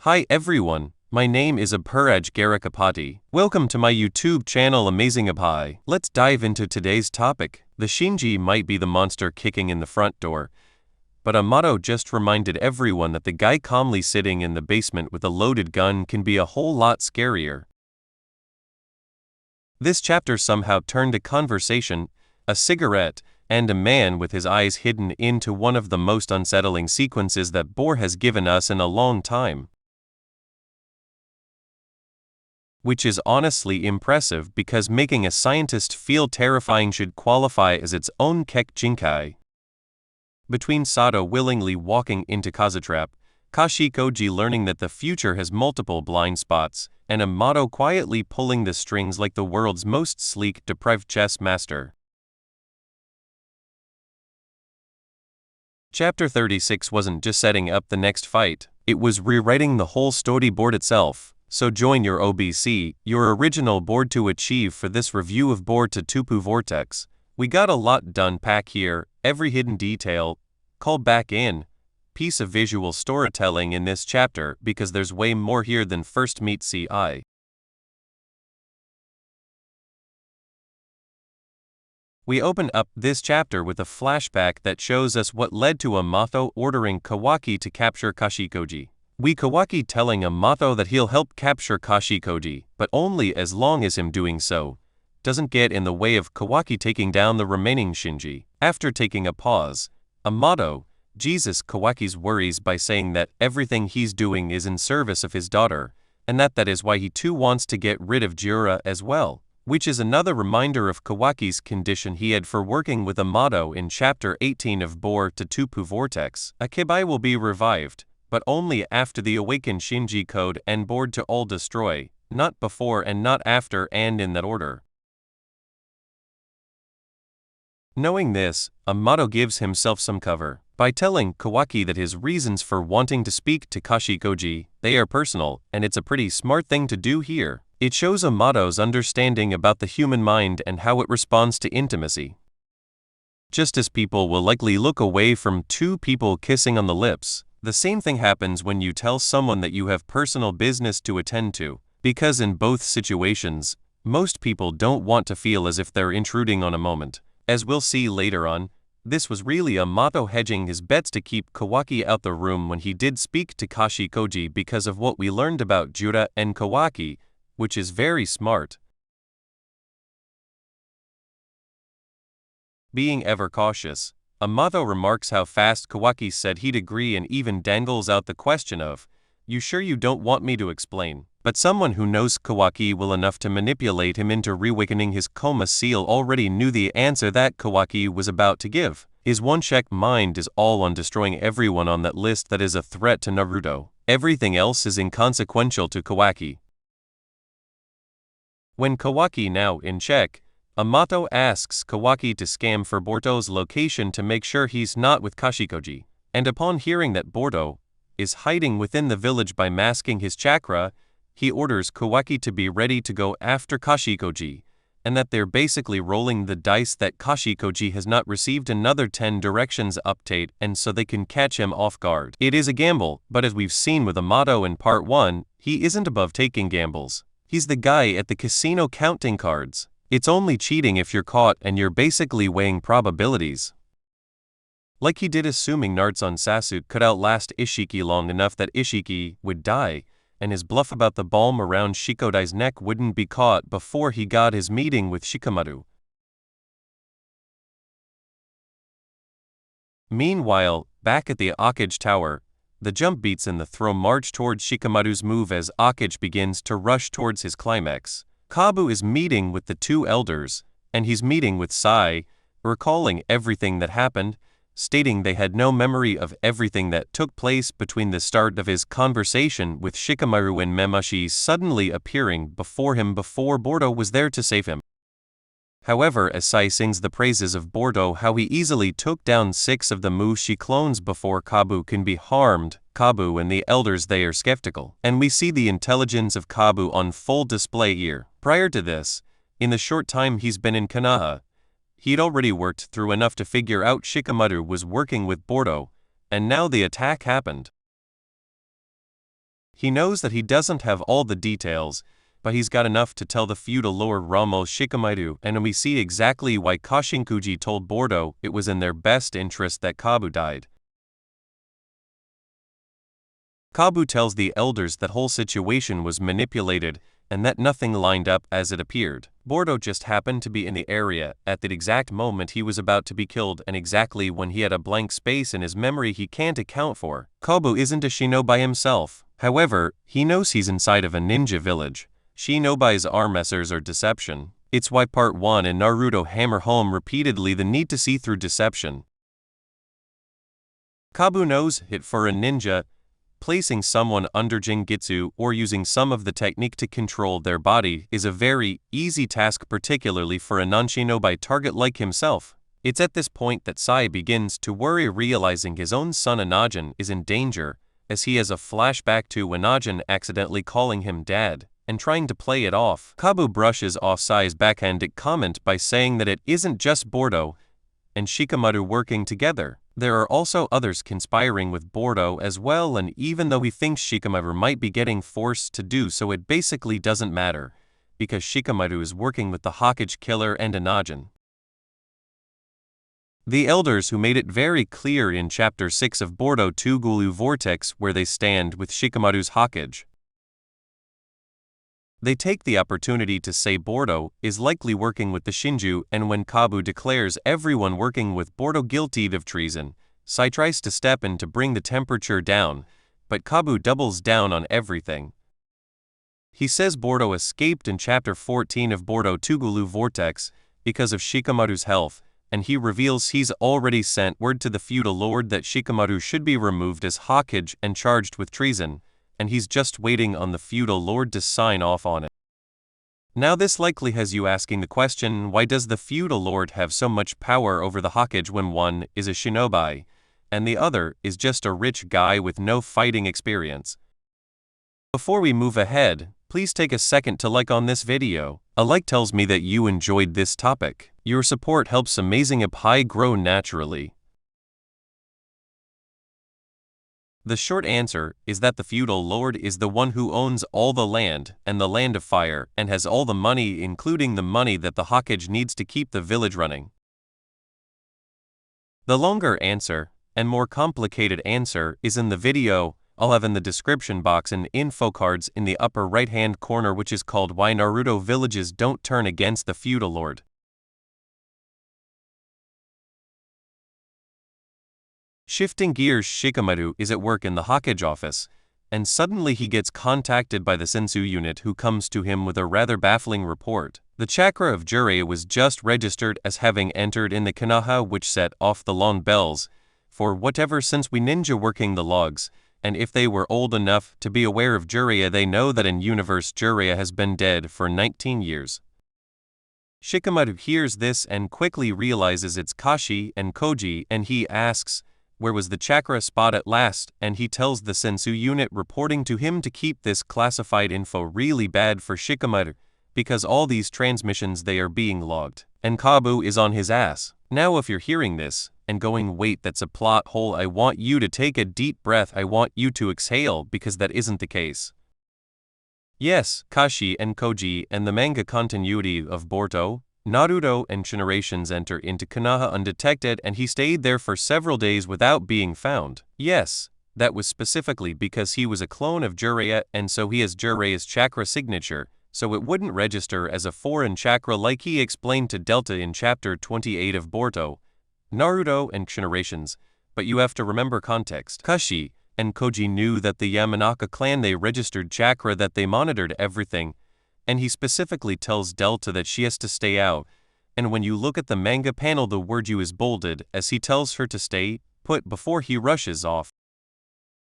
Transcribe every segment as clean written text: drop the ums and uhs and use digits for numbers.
Hi everyone, my name is Abhiraj Garakapati. Welcome to my YouTube channel Amazing Abhi. Let's dive into today's topic. The Shinji might be the monster kicking in the front door, but Amato just reminded everyone that the guy calmly sitting in the basement with a loaded gun can be a whole lot scarier. This chapter somehow turned a conversation, a cigarette, and a man with his eyes hidden into one of the most unsettling sequences that Bor has given us in a long time. Which is honestly impressive because making a scientist feel terrifying should qualify as its own kek jinkai. Between Sato willingly walking into Kazatrap, Kashikoji learning that the future has multiple blind spots, and Amato quietly pulling the strings like the world's most sleek, deprived chess master. Chapter 36 wasn't just setting up the next fight, it was rewriting the whole storyboard itself. So join your OBC, your original board to achieve for this review of Boruto Tupu Vortex. We got a lot done pack here, every hidden detail, call back in, piece of visual storytelling in this chapter because there's way more here than first meet CI. We open up this chapter with a flashback that shows us what led to Amato ordering Kawaki to capture Kashikoji. Kawaki telling Amato that he'll help capture Kashikoji, but only as long as him doing so doesn't get in the way of Kawaki taking down the remaining Shinji. After taking a pause, Amato Jesus Kawaki's worries by saying that everything he's doing is in service of his daughter, and that is why he too wants to get rid of Jura as well, which is another reminder of Kawaki's condition he had for working with Amato in Chapter 18 of Boruto Tupu Vortex. Akibai will be revived, but only after the awakened Shinji code and board to all destroy, not before and not after and in that order. Knowing this, Amato gives himself some cover by telling Kawaki that his reasons for wanting to speak to Kashikoji, they are personal, and it's a pretty smart thing to do here. It shows Amato's understanding about the human mind and how it responds to intimacy. Just as people will likely look away from two people kissing on the lips, the same thing happens when you tell someone that you have personal business to attend to, because in both situations, most people don't want to feel as if they're intruding on a moment. As we'll see later on, this was really Amato hedging his bets to keep Kawaki out the room when he did speak to Kashikoji because of what we learned about Jura and Kawaki, which is very smart. Being ever cautious, Amato remarks how fast Kawaki said he'd agree and even dangles out the question of, "You sure you don't want me to explain?" But someone who knows Kawaki well enough to manipulate him into reawakening his coma seal already knew the answer that Kawaki was about to give. His one-check mind is all on destroying everyone on that list that is a threat to Naruto. Everything else is inconsequential to Kawaki. When Kawaki now in check, Amato asks Kawaki to scan for Boruto's location to make sure he's not with Kashikoji, and upon hearing that Boruto is hiding within the village by masking his chakra, he orders Kawaki to be ready to go after Kashikoji, and that they're basically rolling the dice that Kashikoji has not received another 10 directions update and so they can catch him off guard. It is a gamble, but as we've seen with Amato in Part 1, he isn't above taking gambles. He's the guy at the casino counting cards. It's only cheating if you're caught and you're basically weighing probabilities. Like he did assuming Naruto Sasuke could outlast Ishiki long enough that Ishiki would die, and his bluff about the balm around Shikodai's neck wouldn't be caught before he got his meeting with Shikamaru. Meanwhile, back at the Akage Tower, the jump beats in the throw march towards Shikamaru's move as Akage begins to rush towards his climax. Kabu is meeting with the two elders, and he's meeting with Sai, recalling everything that happened, stating they had no memory of everything that took place between the start of his conversation with Shikamaru and Memashi suddenly appearing before him before Boruto was there to save him. However, as Sai sings the praises of Boruto how he easily took down 6 of the Mushi clones before Kabu can be harmed, Kabu and the elders they are skeptical, and we see the intelligence of Kabu on full display here. Prior to this, in the short time he's been in Konoha, he'd already worked through enough to figure out Shikamaru was working with Boruto, and now the attack happened. He knows that he doesn't have all the details, but he's got enough to tell the feudal lord Ramos Shikamaru, and we see exactly why Kashinkuji told Boruto it was in their best interest that Kabu died. Kabu tells the elders that whole situation was manipulated and that nothing lined up as it appeared. Boruto just happened to be in the area at the exact moment he was about to be killed and exactly when he had a blank space in his memory he can't account for. Kabu isn't a shinobi himself. However, he knows he's inside of a ninja village. Shinobis are messers or deception. It's why Part 1 and Naruto hammer home repeatedly the need to see through deception. Kabu knows it for a ninja. Placing someone under Jingitsu or using some of the technique to control their body is a very easy task, particularly for a non-shinobi target like himself. It's at this point that Sai begins to worry, realizing his own son Inajin is in danger, as he has a flashback to Inajin accidentally calling him dad and trying to play it off. Kabu brushes off Sai's backhanded comment by saying that it isn't just Boruto and Shikamaru working together. There are also others conspiring with Boruto as well, and even though he thinks Shikamaru might be getting forced to do so, it basically doesn't matter, because Shikamaru is working with the Hokage killer and Inajin. The elders who made it very clear in Chapter 6 of Boruto Tugulu Vortex where they stand with Shikamaru's Hokage. They take the opportunity to say Boruto is likely working with the Shinju, and when Kabu declares everyone working with Boruto guilty of treason, Sai tries to step in to bring the temperature down, but Kabu doubles down on everything. He says Boruto escaped in Chapter 14 of Boruto Tugulu Vortex because of Shikamaru's health, and he reveals he's already sent word to the feudal lord that Shikamaru should be removed as Hokage and charged with treason, and he's just waiting on the feudal lord to sign off on it. Now this likely has you asking the question, why does the feudal lord have so much power over the Hokage when one is a shinobi, and the other is just a rich guy with no fighting experience? Before we move ahead, please take a second to like on this video. A like tells me that you enjoyed this topic. Your support helps Amazing Apply grow naturally. The short answer is that the feudal lord is the one who owns all the land and the land of fire and has all the money, including the money that the Hokage needs to keep the village running. The longer answer and more complicated answer is in the video I'll have in the description box and info cards in the upper right hand corner, which is called Why Naruto Villages Don't Turn Against the Feudal Lord. Shifting gears, Shikamaru is at work in the Hokage office, and suddenly he gets contacted by the Sensu unit, who comes to him with a rather baffling report. The chakra of Jiraiya was just registered as having entered in the Konoha, which set off the long bells for whatever since we ninja working the logs, and if they were old enough to be aware of Jiraiya, they know that in universe Jiraiya has been dead for 19 years. Shikamaru hears this and quickly realizes it's Kashi and Koji, and he asks, where was the chakra spot at last, and he tells the Sensu unit reporting to him to keep this classified info really bad for Shikamaru, because all these transmissions they are being logged, and Kabu is on his ass. Now if you're hearing this, and going wait that's a plot hole, I want you to take a deep breath, I want you to exhale, because that isn't the case. Yes, Kashi and Koji and the manga continuity of Boruto, Naruto and generations enter into Konoha undetected, and he stayed there for several days without being found. Yes, that was specifically because he was a clone of Jiraiya, and so he has Jiraiya's chakra signature, so it wouldn't register as a foreign chakra like he explained to Delta in Chapter 28 of Boruto, Naruto and generations, but you have to remember context. Kashi and Koji knew that the Yamanaka clan, they registered chakra, that they monitored everything, and he specifically tells Delta that she has to stay out, and when you look at the manga panel the word "you" is bolded as he tells her to stay put before he rushes off.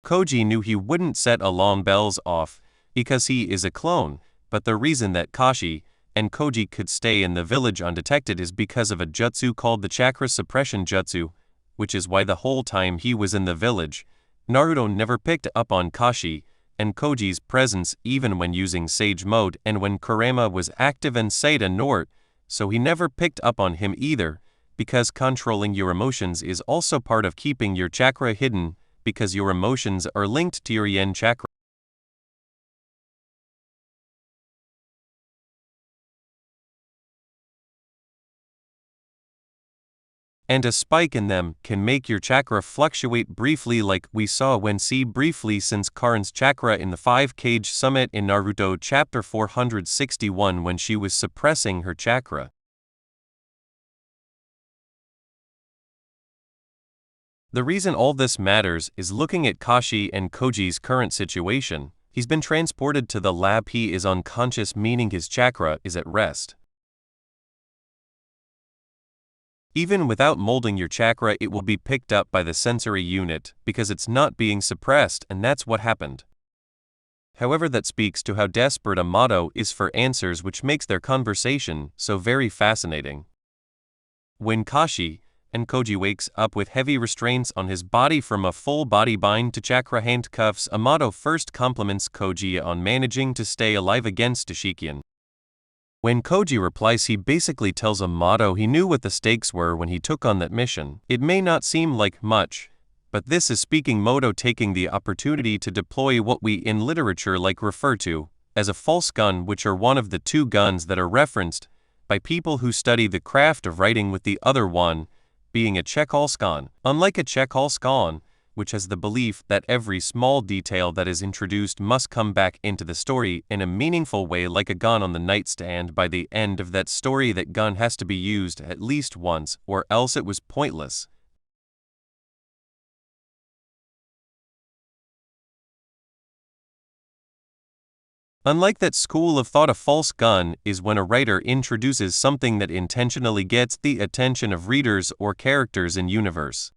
Koji knew he wouldn't set alarm bells off because he is a clone, but the reason that Kashi and Koji could stay in the village undetected is because of a jutsu called the chakra suppression jutsu, which is why the whole time he was in the village, Naruto never picked up on Kashi and Koji's presence even when using Sage Mode and when Kurama was active and Saita Nort, so he never picked up on him either, because controlling your emotions is also part of keeping your chakra hidden, because your emotions are linked to your yen chakra. and a spike in them can make your chakra fluctuate briefly, like we saw when see briefly since Karin's chakra in the 5-Cage Summit in Naruto chapter 461 when she was suppressing her chakra. The reason all this matters is looking at Kashi and Koji's current situation. He's been transported to the lab. He is unconscious, meaning his chakra is at rest. Even without molding your chakra, it will be picked up by the sensory unit because it's not being suppressed, and that's what happened. However, that speaks to how desperate Amato is for answers, which makes their conversation so very fascinating. When Kashi and Koji wakes up with heavy restraints on his body from a full body bind to chakra handcuffs, Amato first compliments Koji on managing to stay alive against Shikian. When Koji replies, he basically tells Amato he knew what the stakes were when he took on that mission. It may not seem like much, but this is speaking Moto taking the opportunity to deploy what we in literature like refer to as a false gun, which are one of the two guns that are referenced by people who study the craft of writing, with the other one being a Chekhovsky. Unlike a Chekhovsky, which has the belief that every small detail that is introduced must come back into the story in a meaningful way, like a gun on the nightstand, by the end of that story that gun has to be used at least once, or else it was pointless. Unlike that school of thought, a false gun is when a writer introduces something that intentionally gets the attention of readers or characters in universe.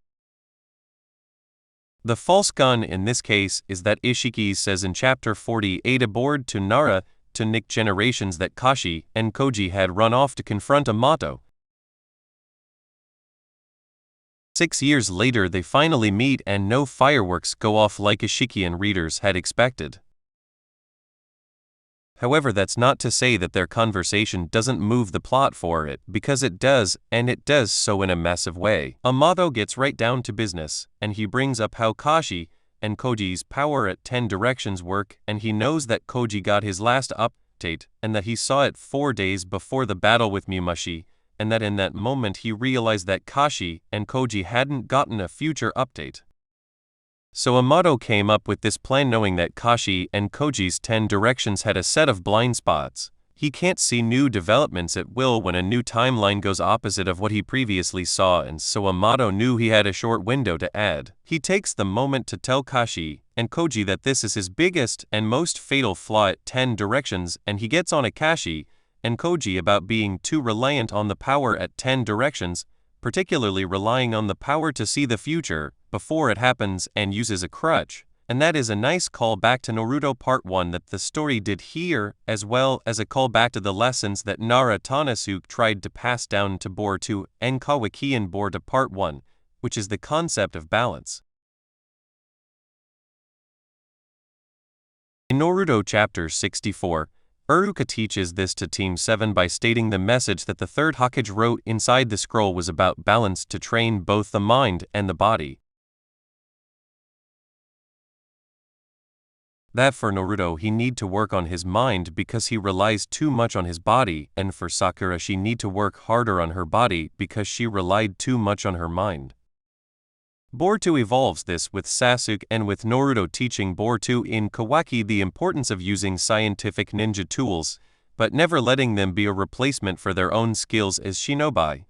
The false gun in this case is that Ishiki says in chapter 48 aboard to Nara to Nick generations that Kashi and Koji had run off to confront Amato. 6 years later they finally meet and no fireworks go off like Ishiki and readers had expected. However, that's not to say that their conversation doesn't move the plot for it, because it does, and it does so in a massive way. Amato gets right down to business, and he brings up how Kashi and Koji's power at 10 directions work, and he knows that Koji got his last update, and that he saw it 4 days before the battle with Mumashi, and that in that moment he realized that Kashi and Koji hadn't gotten a future update. So Amato came up with this plan knowing that Kashi and Koji's 10 directions had a set of blind spots. He can't see new developments at will when a new timeline goes opposite of what he previously saw, and so Amato knew he had a short window to add. He takes the moment to tell Kashi and Koji that this is his biggest and most fatal flaw at 10 directions, and he gets on a Kashi and Koji about being too reliant on the power at 10 directions, particularly relying on the power to see the future before it happens, and uses a crutch. And that is a nice call back to Naruto Part 1 that the story did here, as well as a call back to the lessons that Nara Tanasuke tried to pass down to Boruto and Kawaki in Boruto Part 1, which is the concept of balance. In Naruto Chapter 64, Iruka teaches this to Team 7 by stating the message that the third Hokage wrote inside the scroll was about balance to train both the mind and the body. That for Naruto he need to work on his mind because he relies too much on his body, and for Sakura she need to work harder on her body because she relied too much on her mind. Boruto evolves this with Sasuke and with Naruto teaching Boruto in Kawaki the importance of using scientific ninja tools, but never letting them be a replacement for their own skills as shinobi.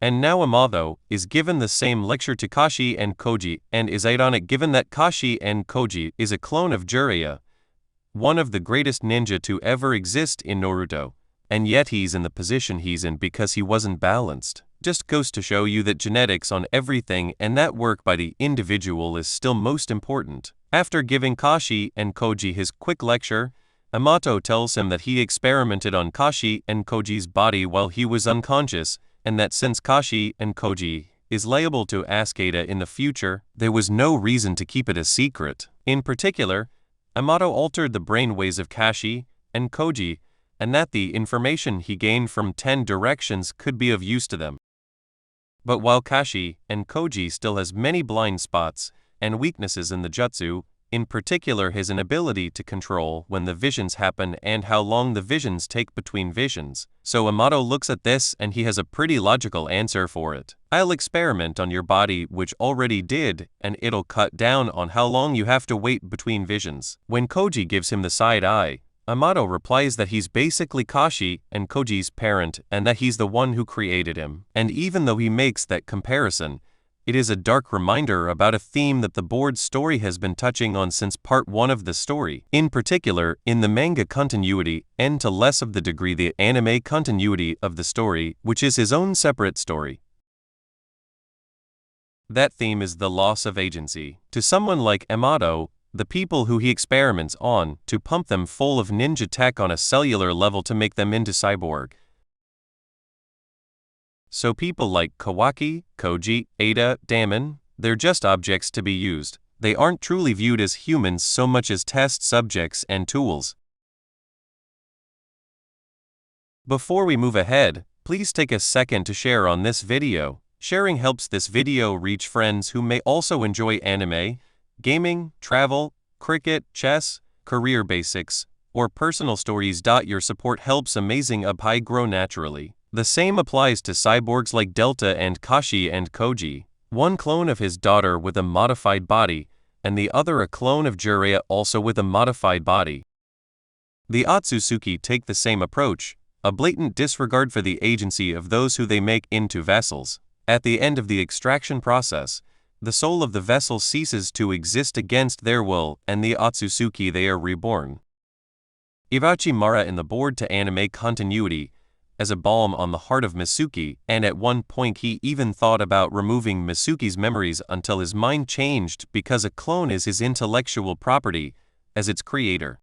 And now Amato is given the same lecture to Kashi and Koji, and is ironic given that Kashi and Koji is a clone of Jiraiya, one of the greatest ninja to ever exist in Naruto, and yet he's in the position he's in because he wasn't balanced. Just goes to show you that genetics on everything and that work by the individual is still most important. After giving Kashi and Koji his quick lecture, Amato tells him that he experimented on Kashi and Koji's body while he was unconscious, and that since Kashi and Koji is liable to Askeda in the future, there was no reason to keep it a secret. In particular, Amato altered the brainwaves of Kashi and Koji, and that the information he gained from 10 directions could be of use to them. But while Kashi and Koji still has many blind spots and weaknesses in the jutsu, in particular his inability to control when the visions happen and how long the visions take between visions. So Amato looks at this and he has a pretty logical answer for it. I'll experiment on your body, which already did, and it'll cut down on how long you have to wait between visions. When Koji gives him the side eye, Amato replies that he's basically Kashi and Koji's parent and that he's the one who created him. And even though he makes that comparison, it is a dark reminder about a theme that the board story has been touching on since part 1 of the story, in particular in the manga continuity and to less of the degree the anime continuity of the story, which is his own separate story. That theme is the loss of agency. To someone like Amato, the people who he experiments on, to pump them full of ninja tech on a cellular level to make them into cyborg. So people like Kawaki, Koji, Ada, Damon, they're just objects to be used. They aren't truly viewed as humans so much as test subjects and tools. Before we move ahead, please take a second to share on this video. Sharing helps this video reach friends who may also enjoy anime, gaming, travel, cricket, chess, career basics, or personal stories. Your support helps Amazing Up grow naturally. The same applies to cyborgs like Delta and Kashi and Koji, one clone of his daughter with a modified body, and the other a clone of Jiraiya also with a modified body. The Otsutsuki take the same approach, a blatant disregard for the agency of those who they make into vessels. At the end of the extraction process, the soul of the vessel ceases to exist against their will, and the Otsutsuki they are reborn. Irachimaru in the board to anime continuity as a balm on the heart of Mitsuki, and at one point he even thought about removing Mitsuki's memories until his mind changed because a clone is his intellectual property as its creator.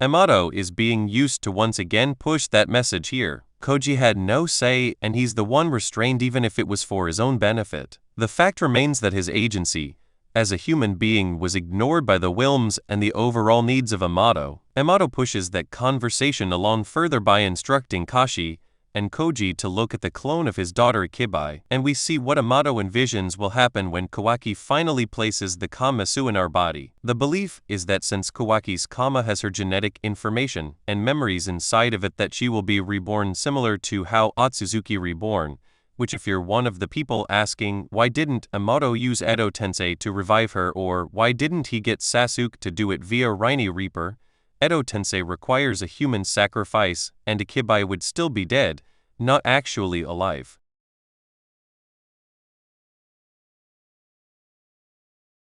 Amato is being used to once again push that message here. Koji had no say and he's the one restrained even if it was for his own benefit. The fact remains that his agency, as a human being, was ignored by the whims and the overall needs of Amato. Amato pushes that conversation along further by instructing Kashi and Koji to look at the clone of his daughter Kibai, and we see what Amato envisions will happen when Kawaki finally places the Kamasu in our body. The belief is that since Kawaki's Kama has her genetic information and memories inside of it, that she will be reborn similar to how Otsutsuki reborn, which if you're one of the people asking why didn't Amato use Edo Tensei to revive her, or why didn't he get Sasuke to do it via Rainy Reaper, Edo Tensei requires a human sacrifice and a Kibai would still be dead, not actually alive.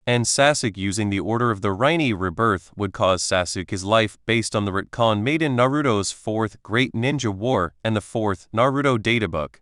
And Sasuke using the order of the Rainy Rebirth would cause Sasuke his life based on the retcon made in Naruto's 4th Great Ninja War and the 4th Naruto Databook.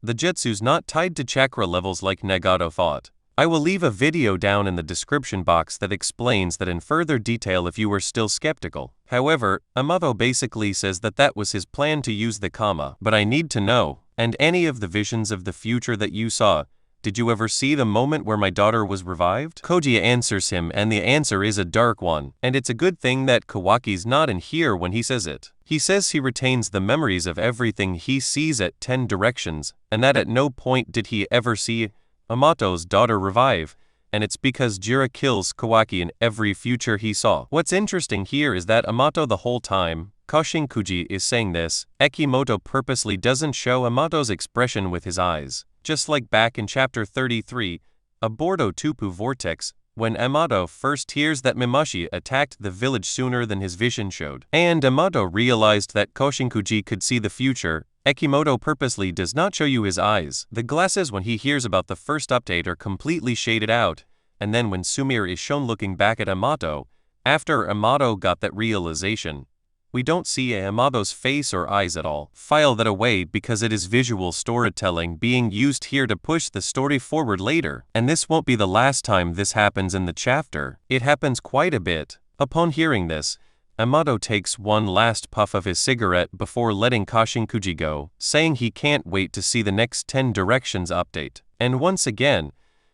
The jutsu's not tied to chakra levels like Nagato thought. I will leave a video down in the description box that explains that in further detail if you are still skeptical. However, Amato basically says that that was his plan to use the Kama. But I need to know, and any of the visions of the future that you saw, did you ever see the moment where my daughter was revived? Koji answers him, and the answer is a dark one, and it's a good thing that Kawaki's not in here when he says it. He says he retains the memories of everything he sees at 10 directions, and that at no point did he ever see Amato's daughter revive, and it's because Jiraiya kills Kawaki in every future he saw. What's interesting here is that Amato the whole time Kashinkuji is saying this, Ekimoto purposely doesn't show Amato's expression with his eyes. Just like back in chapter 33, a Boruto Tupu vortex, when Amato first hears that Mimashi attacked the village sooner than his vision showed. And Amato realized that Kashinkuji could see the future. Ekimoto purposely does not show you his eyes. The glasses when he hears about the first update are completely shaded out, and then when Sumire is shown looking back at Amato, after Amato got that realization, we don't see Amato's face or eyes at all. File that away because it is visual storytelling being used here to push the story forward later. And this won't be the last time this happens in the chapter. It happens quite a bit. Upon hearing this, Amato takes one last puff of his cigarette before letting Kashinkuji go, saying he can't wait to see the next 10 directions update. And once again,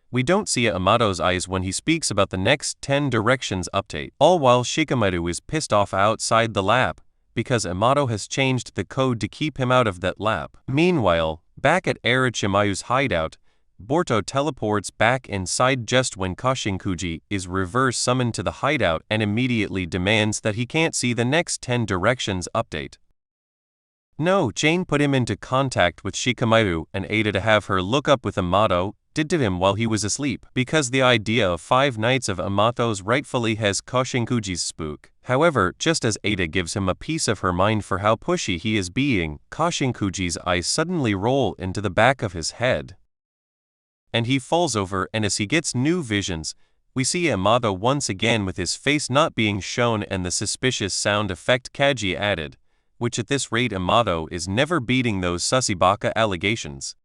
we don't see Amato's eyes when he speaks about the next 10 directions update, all while Shikamaru is pissed off outside the lab, because Amato has changed the code to keep him out of that lab. Meanwhile, back at Orochimaru's hideout, Boruto teleports back inside just when Kashinkuji is reverse summoned to the hideout and immediately demands that he can't see the next 10 directions update. No, Jane put him into contact with Shikamaru and Ada to have her look up with Amato, did to him while he was asleep, because the idea of 5 nights of Amato's rightfully has Kashinkuji's spook. However, just as Ada gives him a piece of her mind for how pushy he is being, Kashinkuji's eyes suddenly roll into the back of his head. And he falls over, and as he gets new visions, we see Amato once again with his face not being shown and the suspicious sound effect Kaji added, which at this rate Amato is never beating those Susibaka allegations.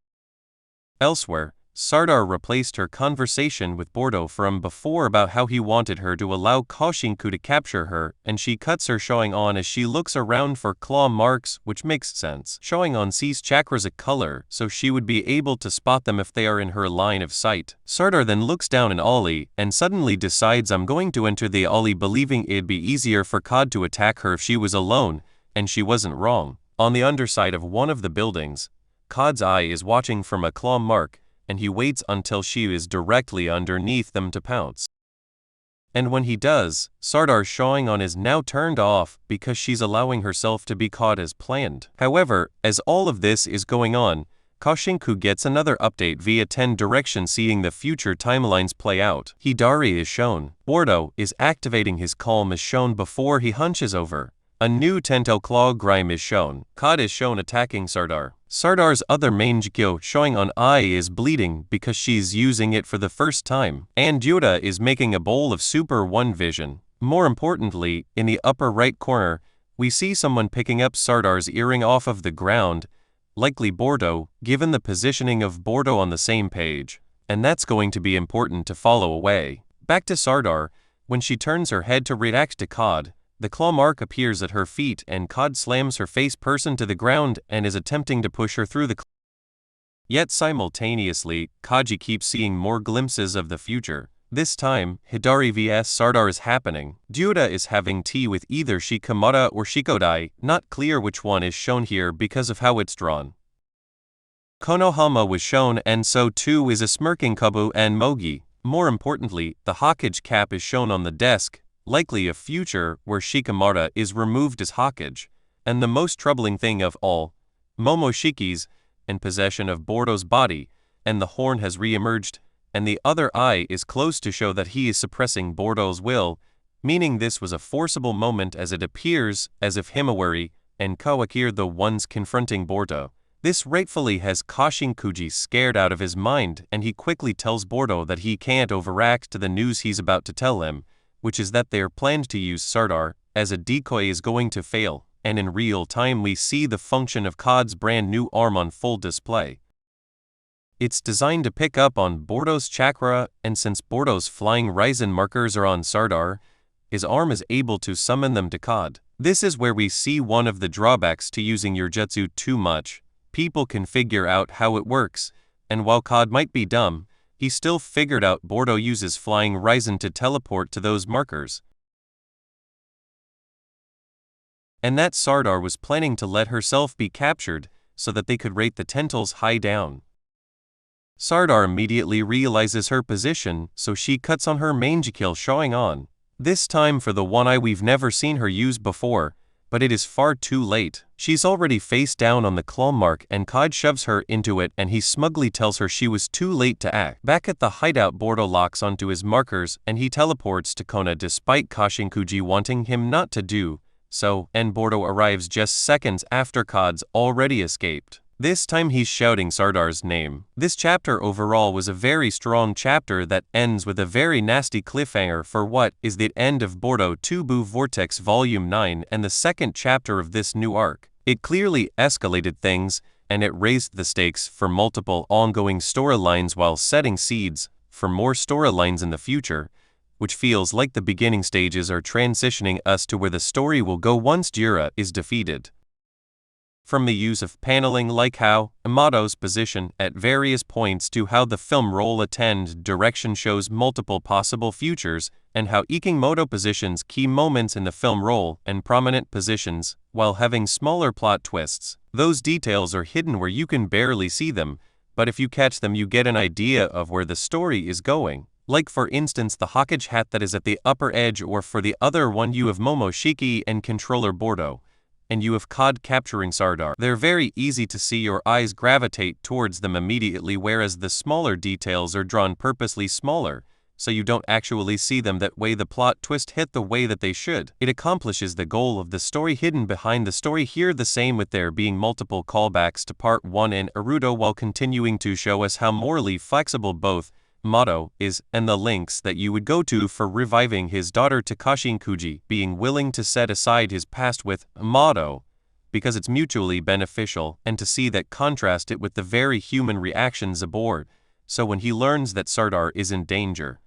Elsewhere, Sardar replaced her conversation with Boruto from before about how he wanted her to allow Kashinku to capture her, and she cuts her showing on as she looks around for claw marks, which makes sense. Showing on sees chakras a color, so she would be able to spot them if they are in her line of sight. Sardar then looks down an alley, and suddenly decides I'm going to enter the alley believing it'd be easier for Cod to attack her if she was alone, and she wasn't wrong. On the underside of one of the buildings, Cod's eye is watching from a claw mark, and he waits until she is directly underneath them to pounce. And when he does, Sardar's showing on is now turned off because she's allowing herself to be caught as planned. However, as all of this is going on, Kashinku gets another update via 10 direction seeing the future timelines play out. Hidari is shown. Boruto is activating his calm as shown before he hunches over. A new Tento Claw Grime is shown. Cod is shown attacking Sardar. Sardar's other main Jikyo showing on eye is bleeding because she's using it for the first time. And Yuta is making a bowl of Super 1 vision. More importantly, in the upper right corner, we see someone picking up Sardar's earring off of the ground, likely Boruto, given the positioning of Boruto on the same page. And that's going to be important to follow away. Back to Sardar, when she turns her head to react to Cod, the claw mark appears at her feet and Cod slams her face person to the ground and is attempting to push her through the claw. Yet simultaneously, Kaji keeps seeing more glimpses of the future. This time, Hidari vs Sardar is happening. Yuta is having tea with either Shikamata or Shikodai, not clear which one is shown here because of how it's drawn. Konohama was shown and so too is a smirking Kabu and Mogi. More importantly, the Hokage cap is shown on the desk, likely a future where Shikamata is removed as Hokage, and the most troubling thing of all, Momoshiki's in possession of Boruto's body, and the horn has re-emerged, and the other eye is close to show that he is suppressing Boruto's will, meaning this was a forcible moment as it appears as if Himawari and Kawaki are the ones confronting Boruto. This rightfully has Kashinkuji scared out of his mind, and he quickly tells Boruto that he can't overact to the news he's about to tell him, which is that their plan to use Sardar as a decoy is going to fail, and in real time we see the function of Cod's brand new arm on full display. It's designed to pick up on Boruto's chakra, and since Boruto's flying Ryzen markers are on Sardar, his arm is able to summon them to Cod. This is where we see one of the drawbacks to using your jutsu too much. People can figure out how it works, and while Cod might be dumb, he still figured out Boruto uses flying Ryzen to teleport to those markers. And that Sardar was planning to let herself be captured so that they could rate the Tentals high down. Sardar immediately realizes her position, so she cuts on her main kill showing on. This time for the one eye we've never seen her use before, but it is far too late. She's already face down on the claw mark and Cod shoves her into it and he smugly tells her she was too late to act. Back at the hideout, Boruto locks onto his markers and he teleports to Kona despite Kashinkuji wanting him not to do so, and Boruto arrives just seconds after Cod's already escaped. This time he's shouting Sardar's name. This chapter overall was a very strong chapter that ends with a very nasty cliffhanger for what is the end of Boruto 2 Vortex Volume 9 and the second chapter of this new arc. It clearly escalated things, and it raised the stakes for multiple ongoing storylines while setting seeds for more storylines in the future, which feels like the beginning stages are transitioning us to where the story will go once Jira is defeated. From the use of paneling like how Amato's position at various points to how the film roll attend direction shows multiple possible futures, and how Ikimoto positions key moments in the film roll and prominent positions, while having smaller plot twists. Those details are hidden where you can barely see them, but if you catch them you get an idea of where the story is going. Like for instance the Hokage hat that is at the upper edge, or for the other one you have Momoshiki and controller Boruto, and you have Cod capturing Sarada. They're very easy to see, your eyes gravitate towards them immediately, whereas the smaller details are drawn purposely smaller, so you don't actually see them. That way the plot twist hit the way that they should. It accomplishes the goal of the story hidden behind the story here. The same with there being multiple callbacks to part 1 in Naruto, while continuing to show us how morally flexible both Mato is, and the links that you would go to for reviving his daughter Takashi Kuji, being willing to set aside his past with Mato because it's mutually beneficial, and to see that contrast it with the very human reactions aboard. So when he learns that Sardar is in danger,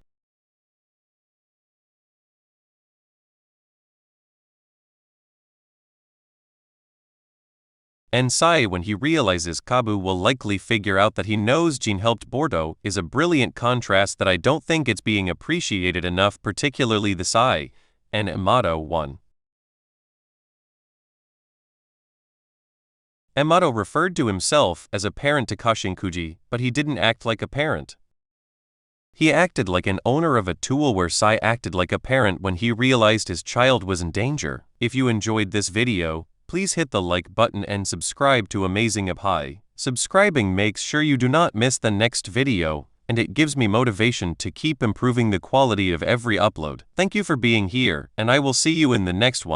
and Sai when he realizes Kabu will likely figure out that he knows Jin helped Boruto, is a brilliant contrast that I don't think it's being appreciated enough, particularly the Sai and Amato one. Amato referred to himself as a parent to Kashinkuji, but he didn't act like a parent. He acted like an owner of a tool, where Sai acted like a parent when he realized his child was in danger. If you enjoyed this video, please hit the like button and subscribe to Amazing Up High. Subscribing makes sure you do not miss the next video, and it gives me motivation to keep improving the quality of every upload. Thank you for being here, and I will see you in the next one.